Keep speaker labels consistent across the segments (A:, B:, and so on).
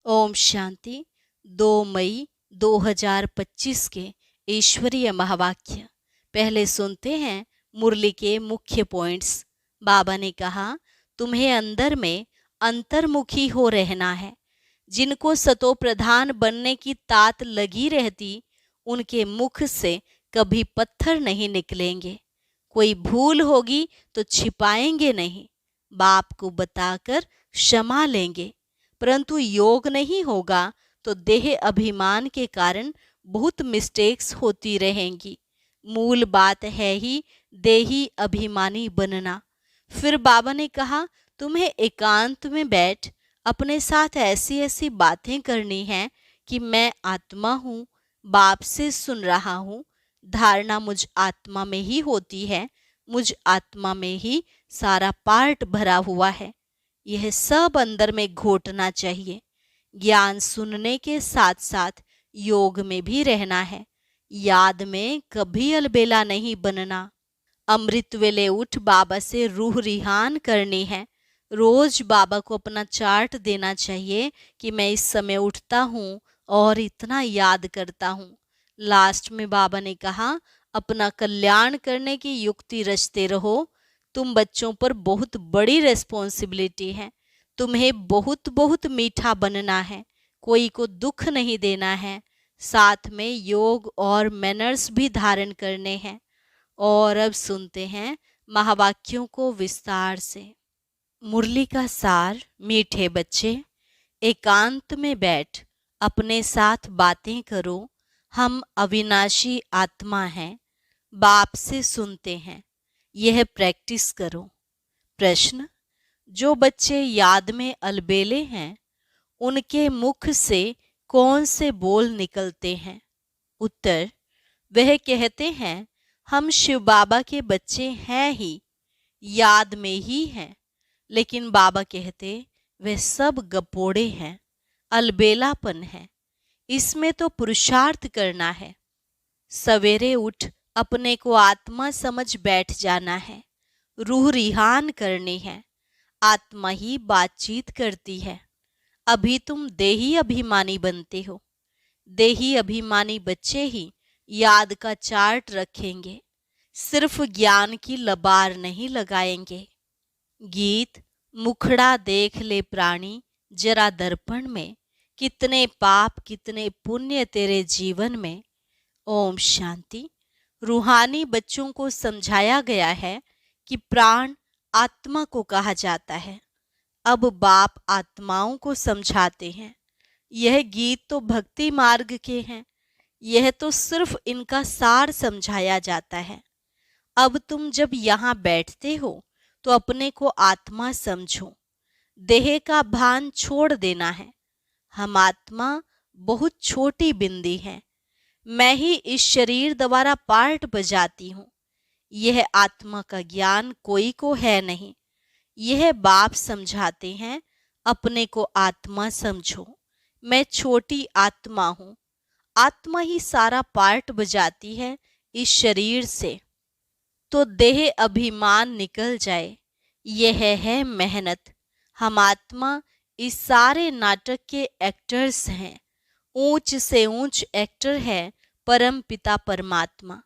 A: ओम शांति। 2 मई 2025 के ईश्वरीय महावाक्य। पहले सुनते हैं मुरली के मुख्य पॉइंट्स। बाबा ने कहा, तुम्हें अंदर में अंतर्मुखी हो रहना है। जिनको सतो प्रधान बनने की तात लगी रहती, उनके मुख से कभी पत्थर नहीं निकलेंगे। कोई भूल होगी तो छिपाएंगे नहीं, बाप को बताकर क्षमा लेंगे। परंतु योग नहीं होगा तो देह अभिमान के कारण बहुत मिस्टेक्स होती रहेंगी। मूल बात है ही देही अभिमानी बनना। फिर बाबा ने कहा, तुम्हें एकांत में बैठ अपने साथ ऐसी ऐसी बातें करनी हैं कि मैं आत्मा हूँ, बाप से सुन रहा हूँ। धारणा मुझ आत्मा में ही होती है, मुझ आत्मा में ही सारा पार्ट भरा हुआ है। यह सब अंदर में घोटना चाहिए। ज्ञान सुनने के साथ साथ योग में भी रहना है। याद में कभी अलबेला नहीं बनना। अमृत वेले उठ बाबा से रूह रिहान करनी है। रोज बाबा को अपना चार्ट देना चाहिए कि मैं इस समय उठता हूँ और इतना याद करता हूँ। लास्ट में बाबा ने कहा, अपना कल्याण करने की युक्ति रचते रहो। तुम बच्चों पर बहुत बड़ी रिस्पॉन्सिबिलिटी है। तुम्हें बहुत बहुत मीठा बनना है, कोई को दुख नहीं देना है। साथ में योग और मैनर्स भी धारण करने हैं। और अब सुनते हैं महावाक्यों को विस्तार से। मुरली का सार। मीठे बच्चे, एकांत में बैठ अपने साथ बातें करो। हम अविनाशी आत्मा हैं, बाप से सुनते हैं, यह प्रैक्टिस करो। प्रश्न, जो बच्चे याद में अलबेले हैं, उनके मुख से कौन से बोल निकलते हैं? उत्तर, वह कहते हैं, हम शिव बाबा के बच्चे हैं ही, याद में ही हैं। लेकिन बाबा कहते, वे सब गपोड़े हैं, अलबेलापन है, इसमें तो पुरुषार्थ करना है। सवेरे उठ अपने को आत्मा समझ बैठ जाना है। रूह रिहान करनी है। आत्मा ही बातचीत करती है। अभी तुम देही अभिमानी बनते हो। देही अभिमानी बच्चे ही याद का चार्ट रखेंगे, सिर्फ ज्ञान की लबार नहीं लगाएंगे। गीत, मुखड़ा देख ले प्राणी जरा दर्पण में, कितने पाप कितने पुण्य तेरे जीवन में। ओम शांति। रूहानी बच्चों को समझाया गया है कि प्राण आत्मा को कहा जाता है। अब बाप आत्माओं को समझाते हैं। यह गीत तो भक्ति मार्ग के हैं, यह तो सिर्फ इनका सार समझाया जाता है। अब तुम जब यहाँ बैठते हो तो अपने को आत्मा समझो। देह का भान छोड़ देना है। हम आत्मा बहुत छोटी बिंदी है। मैं ही इस शरीर द्वारा पार्ट बजाती हूँ। यह आत्मा का ज्ञान कोई को है नहीं। यह बाप समझाते हैं, अपने को आत्मा समझो। मैं छोटी आत्मा हूँ। आत्मा ही सारा पार्ट बजाती है इस शरीर से, तो देह अभिमान निकल जाए। यह है मेहनत। हम आत्मा इस सारे नाटक के एक्टर्स हैं। ऊंच से ऊंच एक्टर है परम पिता परमात्मा।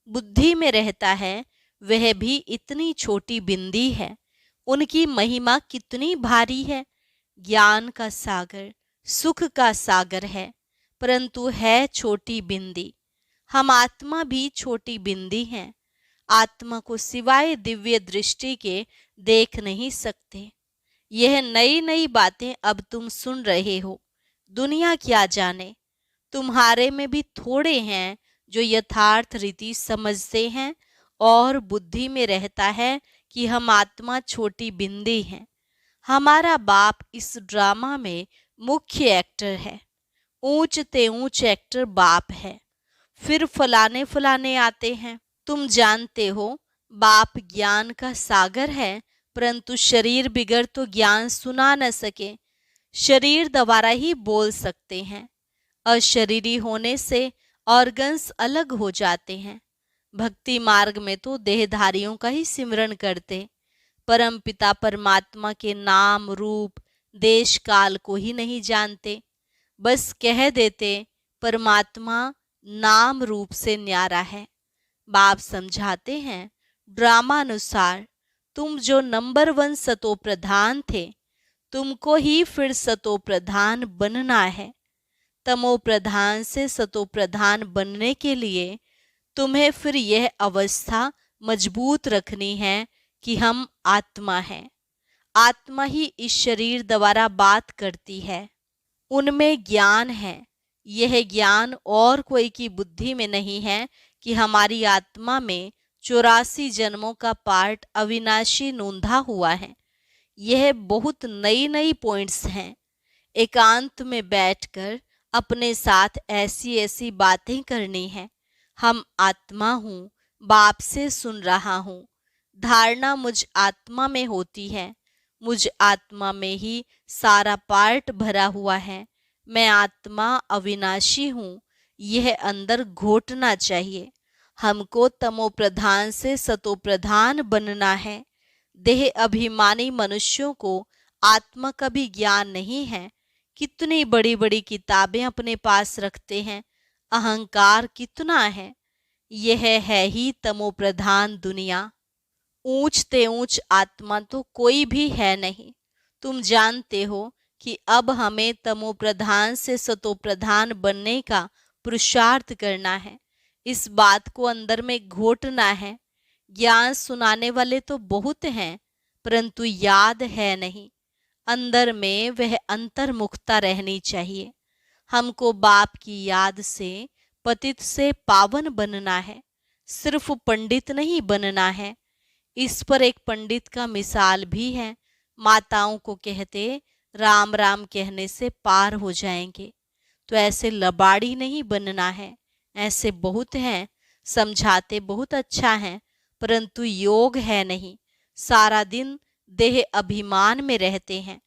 A: बुद्धि में रहता है, वह भी इतनी छोटी बिंदी है। उनकी महिमा कितनी भारी है। ज्ञान का सागर, सुख का सागर है, परंतु है छोटी बिंदी। हम आत्मा भी छोटी बिंदी हैं। आत्मा को सिवाय दिव्य दृष्टि के देख नहीं सकते। यह नई नई बातें अब तुम सुन रहे हो। दुनिया क्या जाने। तुम्हारे में भी थोड़े हैं जो यथार्थ रीति समझते हैं और बुद्धि में रहता है कि हम आत्मा छोटी बिंदी हैं। हमारा बाप इस ड्रामा में मुख्य एक्टर है। ऊंच ते ऊंच एक्टर बाप है। फिर फलाने फलाने आते हैं। तुम जानते हो, बाप ज्ञान का सागर है, परंतु शरीर बिगड़ तो ज्ञान सुना न सके। शरीर द्वारा ही बोल सकते हैं। अशरीरी होने से ऑर्गन्स अलग हो जाते हैं। भक्ति मार्ग में तो देहधारियों का ही सिमरन करते। परम पिता परमात्मा के नाम रूप देश काल को ही नहीं जानते, बस कह देते परमात्मा नाम रूप से न्यारा है। बाप समझाते हैं ड्रामा अनुसार तुम जो नंबर 1 सतो प्रधान थे, तुमको ही फिर सतो प्रधान बनना है। तमो प्रधान से सतो प्रधान बनने के लिए तुम्हें फिर यह अवस्था मजबूत रखनी है कि हम आत्मा हैं। आत्मा ही इस शरीर द्वारा बात करती है, उनमें ज्ञान है। यह ज्ञान और कोई की बुद्धि में नहीं है कि हमारी आत्मा में 84 जन्मों का पार्ट अविनाशी नोंधा हुआ है। यह बहुत नई नई पॉइंट्स हैं। एकांत में बैठकर अपने साथ ऐसी ऐसी बातें करनी है। हम आत्मा हूँ, बाप से सुन रहा हूँ। धारणा मुझ आत्मा में होती है, मुझ आत्मा में ही सारा पार्ट भरा हुआ है। मैं आत्मा अविनाशी हूँ, यह अंदर घोटना चाहिए। हमको तमो प्रधान से सतो प्रधान बनना है। देह अभिमानी मनुष्यों को आत्मा का भी ज्ञान नहीं है। कितनी बड़ी बड़ी किताबें अपने पास रखते हैं, अहंकार कितना है। यह है ही तमो प्रधान दुनिया। ऊंचते ऊंच आत्मा तो कोई भी है नहीं। तुम जानते हो कि अब हमें तमो प्रधान से सतो प्रधान बनने का पुरुषार्थ करना है। इस बात को अंदर में घोटना है। ज्ञान सुनाने वाले तो बहुत हैं, परंतु याद है नहीं। अंदर में वह अंतर्मुखता रहनी चाहिए। हमको बाप की याद से पतित से पावन बनना है, सिर्फ पंडित नहीं बनना है। इस पर एक पंडित का मिसाल भी है। माताओं को कहते राम राम कहने से पार हो जाएंगे, तो ऐसे लबाड़ी नहीं बनना है। ऐसे बहुत हैं, समझाते बहुत अच्छा है, परंतु योग है नहीं। सारा दिन देह अभिमान में रहते हैं।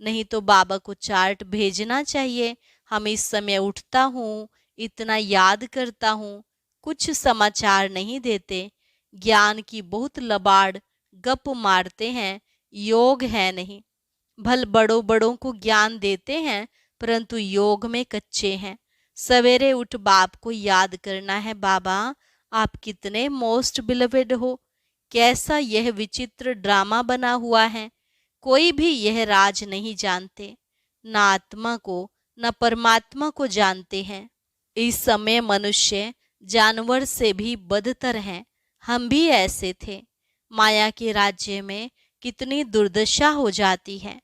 A: नहीं तो बाबा को चार्ट भेजना चाहिए, हम इस समय उठता हूँ, इतना याद करता हूँ। कुछ समाचार नहीं देते। ज्ञान की बहुत लबाड़ गप मारते हैं, योग है नहीं। भल बड़ों बड़ों को ज्ञान देते हैं, परंतु योग में कच्चे हैं। सवेरे उठ बाप को याद करना है, बाबा आप कितने मोस्ट बिलवेड हो। कैसा यह विचित्र ड्रामा बना हुआ है। कोई भी यह राज नहीं जानते, न आत्मा को न परमात्मा को जानते हैं। इस समय मनुष्य जानवर से भी बदतर हैं। हम भी ऐसे थे। माया के राज्य में कितनी दुर्दशा हो जाती है।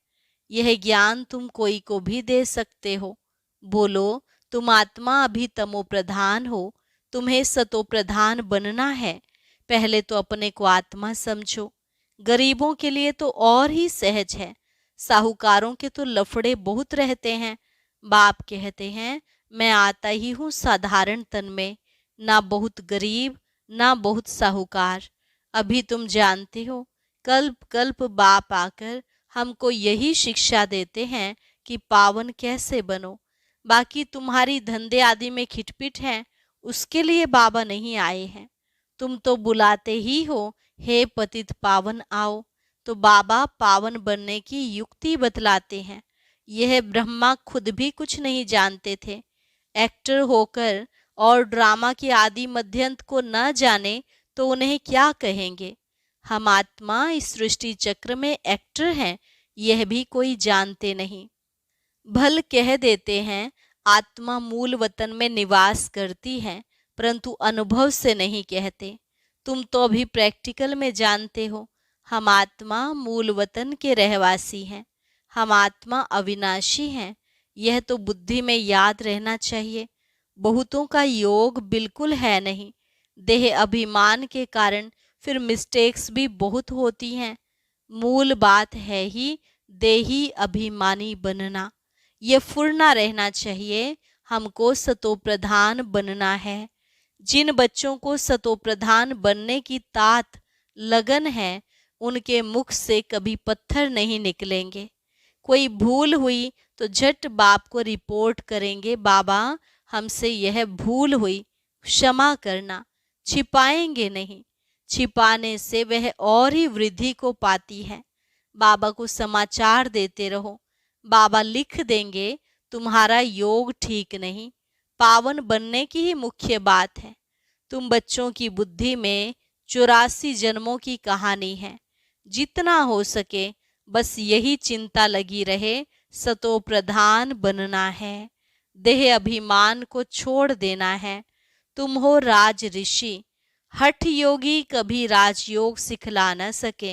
A: यह ज्ञान तुम कोई को भी दे सकते हो। बोलो तुम आत्मा अभी तमो प्रधान हो, तुम्हें सतो प्रधान बनना है। पहले तो अपने को आत्मा समझो। गरीबों के लिए तो और ही सहज है। साहूकारों के तो लफड़े बहुत रहते हैं। बाप कहते हैं मैं आता ही हूँ साधारण तन में, ना बहुत गरीब ना बहुत साहूकार। अभी तुम जानते हो, कल्प कल्प बाप आकर हमको यही शिक्षा देते हैं कि पावन कैसे बनो। बाकी तुम्हारी धंधे आदि में खिटपिट है, उसके लिए बाबा नहीं आए हैं। तुम तो बुलाते ही हो, हे पतित पावन आओ। तो बाबा पावन बनने की युक्ति बतलाते हैं। यह ब्रह्मा खुद भी कुछ नहीं जानते थे। एक्टर होकर और ड्रामा के आदि मध्यंत को न जाने तो उन्हें क्या कहेंगे। हम आत्मा इस सृष्टि चक्र में एक्टर हैं, यह भी कोई जानते नहीं। भल कह देते हैं आत्मा मूल वतन में निवास करती है, परंतु अनुभव से नहीं कहते। तुम तो अभी प्रैक्टिकल में जानते हो, हम आत्मा मूल वतन के रहवासी हैं। हम आत्मा अविनाशी हैं, यह तो बुद्धि में याद रहना चाहिए। बहुतों का योग बिल्कुल है नहीं। देह अभिमान के कारण फिर मिस्टेक्स भी बहुत होती हैं। मूल बात है ही देही अभिमानी बनना। ये फुरना रहना चाहिए। हमको सतो प्रधान बनना है। जिन बच्चों को सतो प्रधान बनने की तात लगन है, उनके मुख से कभी पत्थर नहीं निकलेंगे। कोई भूल हुई तो झट बाप को रिपोर्ट करेंगे, बाबा हमसे यह भूल हुई, क्षमा करना। छिपाएंगे नहीं, छिपाने से वह और ही वृद्धि को पाती है। बाबा को समाचार देते रहो। बाबा लिख देंगे तुम्हारा योग ठीक नहीं, पावन बनने की ही मुख्य बात है। तुम बच्चों की बुद्धि में 84 जन्मों की कहानी है। जितना हो सके बस यही चिंता लगी रहे, सतो प्रधान बनना है, देह अभिमान को छोड़ देना है। तुम हो राज ऋषि, हठ योगी कभी राजयोग सिखला न सके।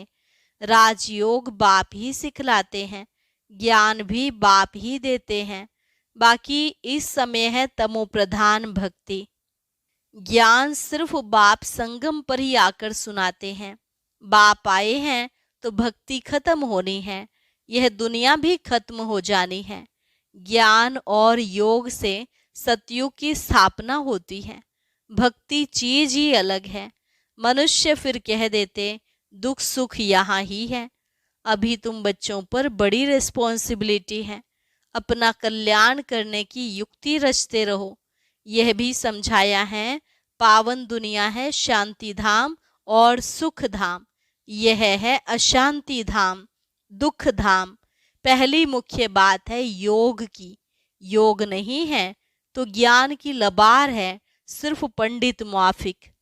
A: राजयोग बाप ही सिखलाते हैं, ज्ञान भी बाप ही देते हैं। बाकी इस समय है तमो प्रधान भक्ति। ज्ञान सिर्फ बाप संगम पर ही आकर सुनाते हैं। बाप आए हैं तो भक्ति खत्म होनी है, यह दुनिया भी खत्म हो जानी है। ज्ञान और योग से सतयुग की स्थापना होती है। भक्ति चीज ही अलग है। मनुष्य फिर कह देते दुख सुख यहाँ ही है। अभी तुम बच्चों पर बड़ी रिस्पॉन्सिबिलिटी है, अपना कल्याण करने की युक्ति रचते रहो। यह भी समझाया है पावन दुनिया है शांति धाम और सुख धाम, यह है अशांति धाम, दुख धाम। पहली मुख्य बात है योग की। योग नहीं है तो ज्ञान की लबार है, सिर्फ पंडित मुआफिक।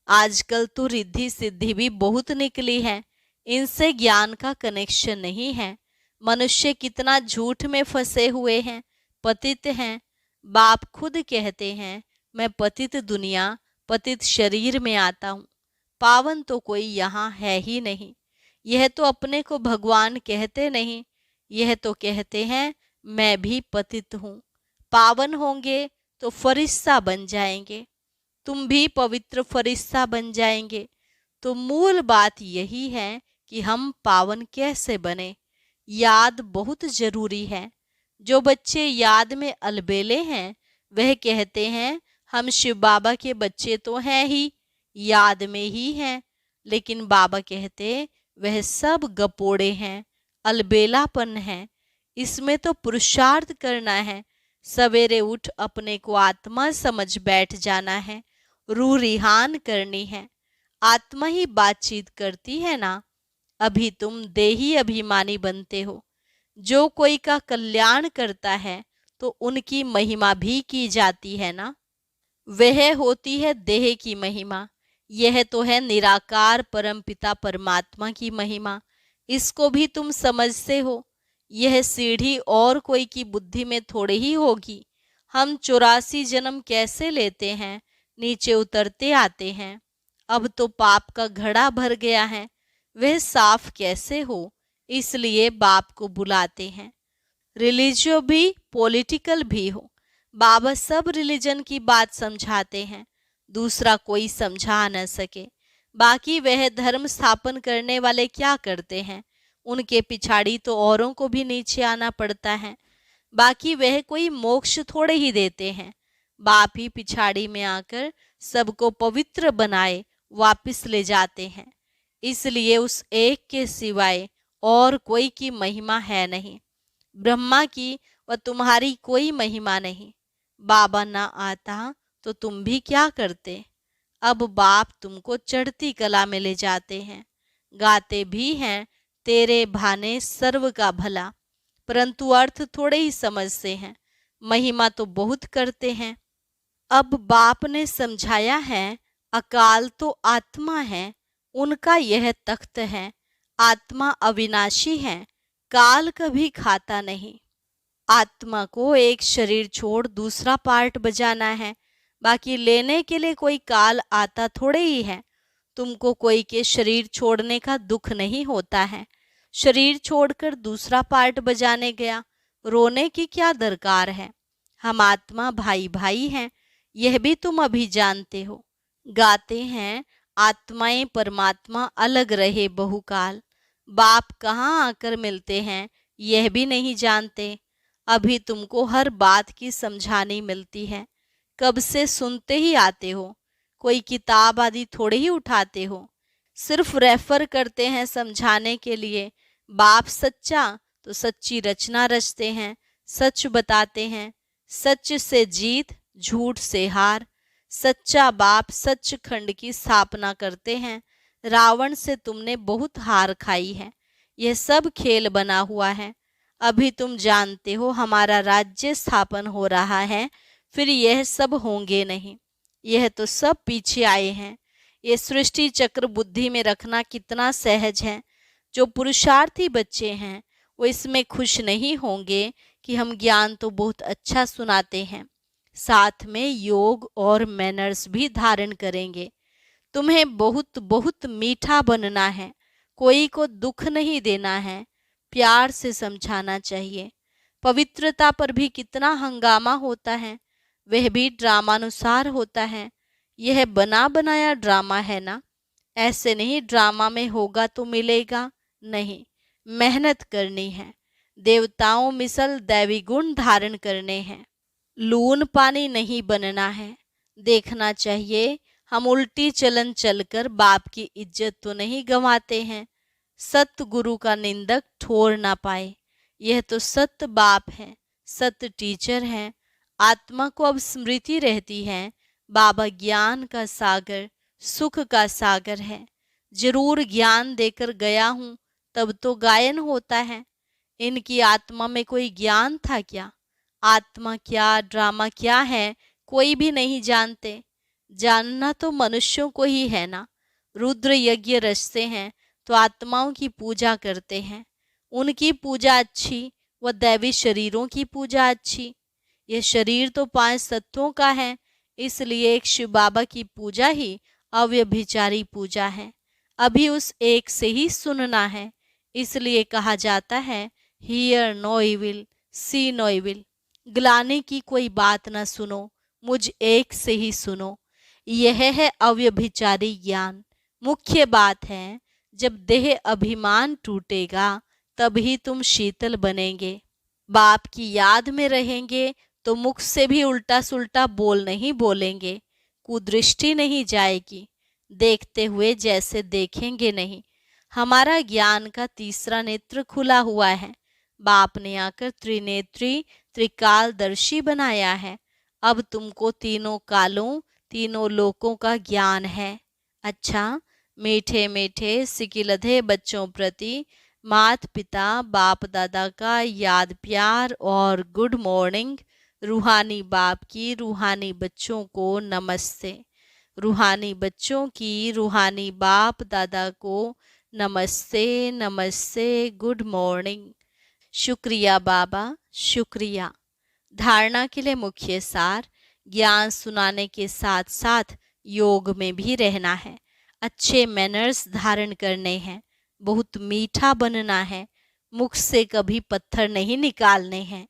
A: आजकल तो रिद्धि सिद्धि भी बहुत निकली है, इनसे ज्ञान का कनेक्शन नहीं है। मनुष्य कितना झूठ में फंसे हुए हैं, पतित हैं। बाप खुद कहते हैं मैं पतित दुनिया, पतित शरीर में आता हूँ। पावन तो कोई यहाँ है ही नहीं। यह तो अपने को भगवान कहते नहीं, यह तो कहते हैं मैं भी पतित हूँ। पावन होंगे तो फरिश्ता बन जाएंगे, तुम भी पवित्र फरिश्ता बन जाएंगे। तो मूल बात यही है कि हम पावन कैसे बने। याद बहुत जरूरी है। जो बच्चे याद में अलबेले हैं वह कहते हैं हम शिव बाबा के बच्चे तो हैं ही, याद में ही हैं। लेकिन बाबा कहते वह सब गपोड़े हैं, अलबेलापन है। इसमें तो पुरुषार्थ करना है। सवेरे उठ अपने को आत्मा समझ बैठ जाना है, रूह रिहान करनी है। आत्मा ही बातचीत करती है ना। अभी तुम देही अभिमानी बनते हो। जो कोई का कल्याण करता है तो उनकी महिमा भी की जाती है ना। वह होती है देह की महिमा। यह तो है निराकार परमपिता परमात्मा की महिमा। इसको भी तुम समझते हो। यह सीढ़ी और कोई की बुद्धि में थोड़े ही होगी। हम 84 जन्म कैसे लेते हैं, नीचे उतरते आते हैं। अब तो पाप का घड़ा भर गया है, वह साफ कैसे हो, इसलिए बाप को बुलाते हैं। रिलीजियो भी पॉलिटिकल भी हो, बाबा सब रिलीजन की बात समझाते हैं, दूसरा कोई समझा न सके। बाकी वह धर्म स्थापन करने वाले क्या करते हैं, उनके पिछाड़ी तो औरों को भी नीचे आना पड़ता है। बाकी वह कोई मोक्ष थोड़े ही देते हैं। बाप ही पिछाड़ी में आकर सबको पवित्र बनाए वापिस ले जाते हैं। इसलिए उस एक के सिवाय और कोई की महिमा है नहीं। ब्रह्मा की व तुम्हारी कोई महिमा नहीं। बाबा ना आता तो तुम भी क्या करते। अब बाप तुमको चढ़ती कला में ले जाते हैं। गाते भी हैं तेरे भाने सर्व का भला, परंतु अर्थ थोड़े ही समझते हैं, महिमा तो बहुत करते हैं। अब बाप ने समझाया है अकाल तो आत्मा है, उनका यह तख्त है। आत्मा अविनाशी है, काल कभी खाता नहीं। आत्मा को एक शरीर छोड़ दूसरा पार्ट बजाना है, बाकी लेने के लिए कोई काल आता थोड़े ही है। तुमको कोई के शरीर छोड़ने का दुख नहीं होता है। शरीर छोड़कर दूसरा पार्ट बजाने गया, रोने की क्या दरकार है। हम आत्मा भाई भाई हैं, यह भी तुम अभी जानते हो। गाते हैं आत्माएं परमात्मा अलग रहे बहुकाल। बाप कहाँ आकर मिलते हैं यह भी नहीं जानते। अभी तुमको हर बात की समझानी मिलती है, कब से सुनते ही आते हो। कोई किताब आदि थोड़े ही उठाते हो, सिर्फ रेफर करते हैं समझाने के लिए। बाप सच्चा तो सच्ची रचना रचते हैं, सच बताते हैं। सच से जीत, झूठ से हार। सच्चा बाप सच खंड की स्थापना करते हैं। रावण से तुमने बहुत हार खाई है। यह सब खेल बना हुआ है। अभी तुम जानते हो हमारा राज्य स्थापन हो रहा है, फिर यह सब होंगे नहीं। यह तो सब पीछे आए हैं। ये सृष्टि चक्र बुद्धि में रखना कितना सहज है। जो पुरुषार्थी बच्चे हैं वो इसमें खुश नहीं होंगे कि हम ज्ञान तो बहुत अच्छा सुनाते हैं, साथ में योग और मैनर्स भी धारण करेंगे। तुम्हें बहुत बहुत मीठा बनना है, कोई को दुख नहीं देना है, प्यार से समझाना चाहिए। पवित्रता पर भी कितना हंगामा होता है, वह भी ड्रामानुसार होता है। यह बना बनाया ड्रामा है ना, ऐसे नहीं ड्रामा में होगा तो मिलेगा नहीं। मेहनत करनी है, देवताओं मिसल दैवी गुण धारण करने हैं। लून पानी नहीं बनना है। देखना चाहिए हम उल्टी चलन चलकर बाप की इज्जत तो नहीं गंवाते हैं। सत्य गुरु का निंदक ठोर ना पाए। यह तो सत्य बाप है, सत्य टीचर है। आत्मा को अब स्मृति रहती है, बाबा ज्ञान का सागर, सुख का सागर है। जरूर ज्ञान देकर गया हूं तब तो गायन होता है। इनकी आत्मा में कोई ज्ञान था क्या? आत्मा क्या, ड्रामा क्या है, कोई भी नहीं जानते। जानना तो मनुष्यों को ही है ना। रुद्र यज्ञ रचते हैं तो आत्माओं की पूजा करते हैं। उनकी पूजा अच्छी व दैवी शरीरों की पूजा अच्छी। यह शरीर तो 5 तत्वों का है, इसलिए एक शिव बाबा की पूजा ही अव्यभिचारी पूजा है। अभी उस एक से ही सुनना है, इसलिए कहा जाता है hear no evil, see no evil. ग्लानि की कोई बात न सुनो, मुझ एक से ही सुनो। यह है अव्यभिचारी ज्ञान। मुख्य बात है जब देह अभिमान टूटेगा तभी तुम शीतल बनेंगे। बाप की याद में रहेंगे तो मुख से भी उल्टा सुल्टा बोल नहीं बोलेंगे, कुदृष्टि नहीं जाएगी, देखते हुए जैसे देखेंगे नहीं। हमारा ज्ञान का तीसरा नेत्र खुला हुआ है। बाप ने आकर त्रिनेत्री त्रिकालदर्शी बनाया है। अब तुमको तीनों कालों तीनों लोकों का ज्ञान है। अच्छा, मीठे मीठे सिकिलधे बच्चों प्रति मात पिता बाप दादा का याद प्यार और गुड मॉर्निंग। रूहानी बाप की रूहानी बच्चों को नमस्ते। रूहानी बच्चों की रूहानी बाप दादा को नमस्ते नमस्ते, गुड मॉर्निंग। शुक्रिया बाबा, शुक्रिया। धारणा के लिए मुख्य सार, ज्ञान सुनाने के साथ साथ योग में भी रहना है। अच्छे मैनर्स धारण करने हैं, बहुत मीठा बनना है, मुख से कभी पत्थर नहीं निकालने हैं।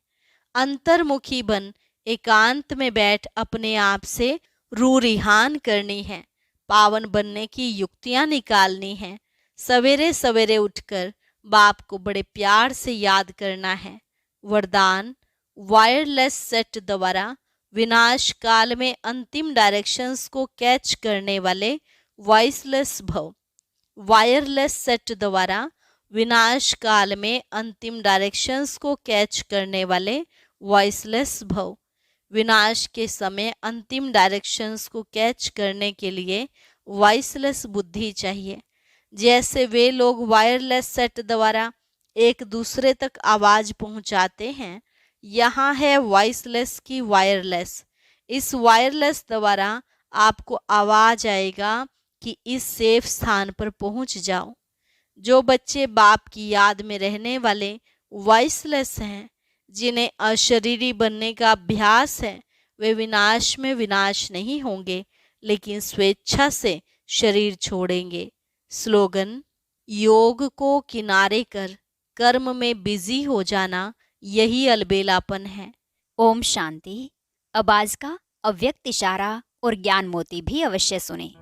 A: अंतर्मुखी बन एकांत में बैठ अपने आप से रू रिहान करनी है। पावन बनने की युक्तियां निकालनी हैं। सवेरे सवेरे उठकर बाप को बड़े प्यार से याद करना है। वरदान, वायरलेस सेट द्वारा विनाश काल में अंतिम डायरेक्शंस को कैच करने वाले वॉइसलेस भव। वायरलेस सेट द्वारा विनाश काल में अंतिम डायरेक्शंस को कैच करने वाले वॉइसलेस भव। विनाश के समय अंतिम डायरेक्शंस को कैच करने के लिए वॉइसलेस बुद्धि चाहिए। जैसे वे लोग वायरलेस सेट द्वारा एक दूसरे तक आवाज पहुंचाते हैं, यहाँ है वॉइसलेस की वायरलेस। इस वायरलेस द्वारा आपको आवाज आएगा कि इस सेफ स्थान पर पहुंच जाओ। जो बच्चे बाप की याद में रहने वाले वॉइसलेस हैं, जिन्हें अशरीरी बनने का अभ्यास है, वे विनाश में विनाश नहीं होंगे, लेकिन स्वेच्छा से शरीर छोड़ेंगे। स्लोगन, योग को किनारे कर कर्म में बिजी हो जाना, यही अलबेलापन है।
B: ओम शांति। अब आज का अव्यक्त इशारा और ज्ञान मोती भी अवश्य सुने।